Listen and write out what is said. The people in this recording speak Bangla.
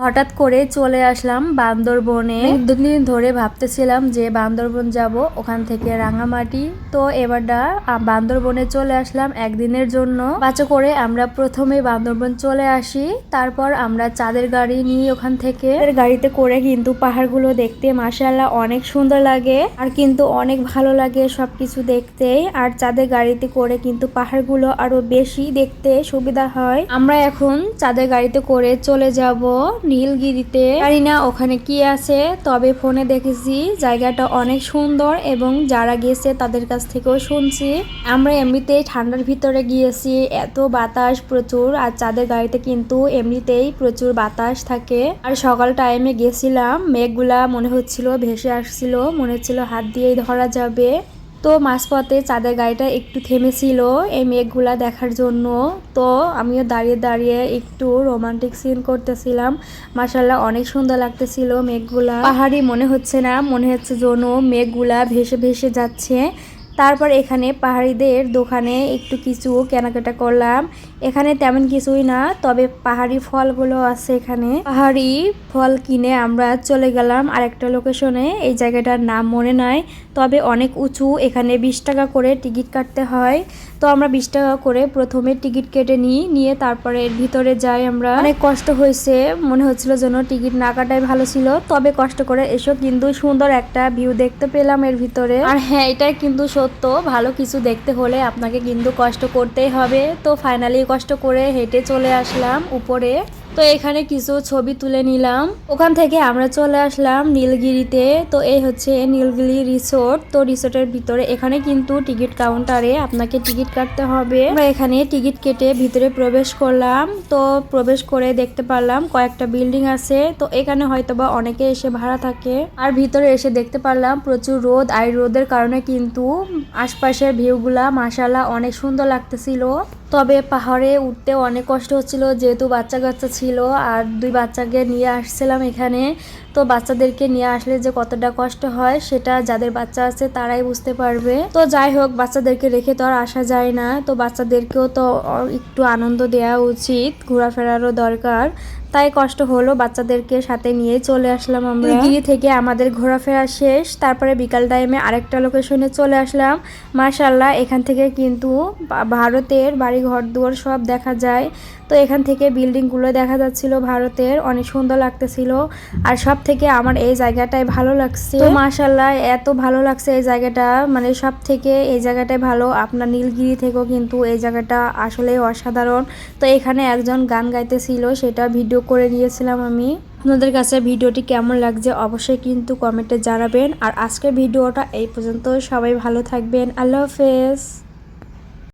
হঠাৎ করে চলে আসলাম বান্দরবনে। দুদিন ধরে ভাবতেছিলাম যে বান্দরবন যাব, ওখান থেকে রাঙামাটি। তো এবারটা বান্দরবনে চলে আসলাম একদিনের জন্য। বাসে করে আমরা প্রথমে বান্দরবন চলে আসি, তারপর আমরা চাঁদের গাড়ি নিয়ে ওখান থেকে গাড়িতে করে কিন্তু পাহাড়গুলো দেখতে মাশাআল্লাহ অনেক সুন্দর লাগে, আর কিন্তু অনেক ভালো লাগে সবকিছু দেখতেই। আর চাঁদের গাড়িতে করে কিন্তু পাহাড়গুলো আরো বেশি দেখতে সুবিধা হয়। আমরা এখন চাঁদের গাড়িতে করে চলে যাব নীলগিরিতে। জানি না ওখানে কি আছে, তবে ফোনে দেখেছি জায়গাটা অনেক সুন্দর এবং যারা গেছে তাদের কাছ থেকেও শুনছি। আমরা এমনিতেই ঠান্ডার ভিতরে গিয়েছি, এত বাতাস প্রচুর, আর চাঁদের গাড়িতে কিন্তু এমনিতেই প্রচুর বাতাস থাকে। আর সকাল টাইমে গেছিলাম, মেঘগুলা মনে হচ্ছিল ভেসে আসছিল, মনে হচ্ছিল হাত দিয়েই ধরা যাবে। তো মাঝপথে চাঁদের গাড়িটা একটু থেমেছিল এই মেঘগুলা দেখার জন্য। তো আমিও দাঁড়িয়ে দাঁড়িয়ে একটু রোমান্টিক সিন করতেছিলাম। মাশাআল্লাহ অনেক সুন্দর লাগতেছিল মেঘগুলা। পাহাড়ি মনে হচ্ছে না, মনে হচ্ছে যেন মেঘগুলা ভেসে ভেসে যাচ্ছে। তারপর এখানে পাহাড়িদের দোকানে একটু কিছু কেনাকাটা করলাম। এখানে তেমন কিছুই না, তবে পাহাড়ি ফলগুলো আছে এখানে। পাহাড়ি ফল কিনে আমরা চলে গেলাম আরেকটা লোকেশনে। এই জায়গাটার নাম মনে নাই, তবে অনেক উঁচু। এখানে 20 টাকা করে টিকিট কাটতে হয়। তো আমরা 20 টাকা করে প্রথমে টিকিট কেটে নিয়ে তারপরে এর ভিতরে যাই আমরা। অনেক কষ্ট হয়েছে, মনে হচ্ছিল যেন টিকিট না কাটাই ভালো ছিল, তবে কষ্ট করে এসো কিন্তু সুন্দর একটা ভিউ দেখতে পেলাম এর ভিতরে। আর হ্যাঁ, এটাই কিন্তু সত্য, ভালো কিছু দেখতে হলে আপনাকে কিন্তু কষ্ট করতেই হবে। তো ফাইনালি কষ্ট করে হেঁটে চলে আসলাম উপরে। তো এখানে কিছু ছবি তুলে নিলাম। ওখান থেকে আমরা চলে আসলাম নীলগিরিতে। তো এই হচ্ছে নীলগিরি রিসোর্ট। তো রিসোর্টের ভিতরে এখানে কিন্তু টিকিট কাউন্টারে আপনাকে টিকিট কাটতে হবে। আমরা এখানে টিকিট কেটে ভিতরে প্রবেশ করলাম। তো প্রবেশ করে দেখতে পারলাম কয়েকটা বিল্ডিং আছে। তো এখানে হয়তোবা অনেকে এসে ভাড়া থাকে। আর ভিতরে এসে দেখতে পারলাম প্রচুর রোদ, আর রোদের কারণে কিন্তু আশপাশের ভিউগুলা মাশাআল্লাহ অনেক সুন্দর লাগতেছিল। তবে পাহাড়ে উঠতে অনেক কষ্ট হচ্ছিল, যেহেতু বাচ্চা কাচ্চা ছিল আর 2 বাচ্চাকে নিয়ে আসছিলাম এখানে। তো বাচ্চাদেরকে নিয়ে আসলে যে কতটা কষ্ট হয় সেটা যাদের বাচ্চা আছে তারাই বুঝতে পারবে। তো যাই হোক, বাচ্চাদেরকে রেখে তো আর আসা যায় না, তো বাচ্চাদেরকেও তো একটু আনন্দ দেওয়া উচিত, ঘোরাফেরারও দরকার। তাই কষ্ট হলো, বাচ্চাদেরকে সাথে নিয়ে চলে আসলাম আমরা। গিরি থেকে আমাদের ঘোরাফেরা শেষ, তারপরে বিকাল টাইমে আরেকটা লোকেশনে চলে আসলাম। মাশাআল্লাহ এখান থেকে কিন্তু ভারতের বাড়ি ঘর দুয়ার সব দেখা যায়। তো এখান থেকে বিল্ডিংগুলো দেখা যাচ্ছিল ভারতের, অনেক সুন্দর লাগতেছিল। আর সব থেকে আমার এই জায়গাটাই ভালো লাগছে। তো মাশাআল্লাহ এত ভালো লাগছে এই জায়গাটা, মানে সব থেকে এই জায়গাটাই ভালো। আপনার নীলগিরি থেকেও কিন্তু এই জায়গাটা আসলে অসাধারণ। তো এখানে একজন গান গাইতেছিল, সেটা ভিডিও করে নিয়েছিলাম আমি। আপনাদের কাছে ভিডিওটি কেমন লাগছে অবশ্যই কিন্তু কমেন্টে জানাবেন। আর আজকের ভিডিওটা এই পর্যন্ত, সবাই ভালো থাকবেন, আল্লাহ হাফেজ।